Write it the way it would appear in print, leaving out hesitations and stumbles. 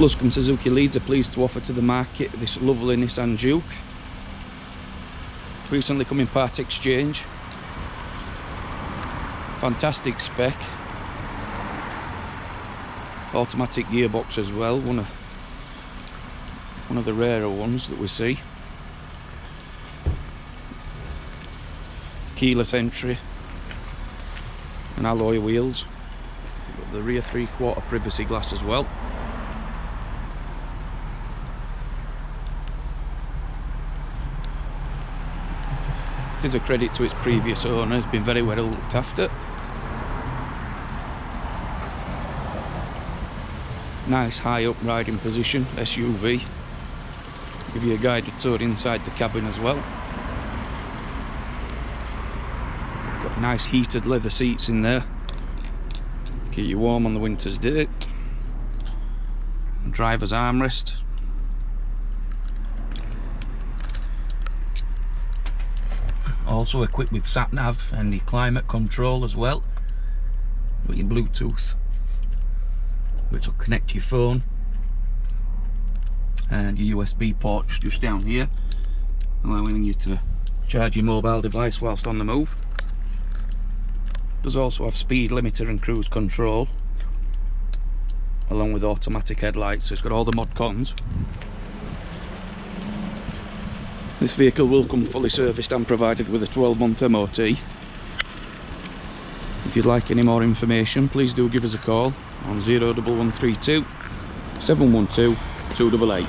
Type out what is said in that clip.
Luscombe Suzuki Leeds are pleased to offer to the market this lovely Nissan Juke. Recently come in part exchange. Fantastic spec. Automatic gearbox as well, one of the rarer ones that we see. Keyless entry and alloy wheels. Got the rear 3/4 privacy glass as well. It is a credit to its previous owner, it's been very well looked after. Nice high up riding position, SUV. Give you a guided tour inside the cabin as well. Got nice heated leather seats in there. Keep you warm on the winter's day. Driver's armrest. Also equipped with Sat Nav and the climate control as well. Got your Bluetooth, which will connect to your phone, and your USB ports just down here, allowing you to charge your mobile device whilst on the move. Does also have speed limiter and cruise control, along with automatic headlights, so it's got all the mod cons. This vehicle will come fully serviced and provided with a 12-month MOT. If you'd like any more information, please do give us a call on 01132 712 288.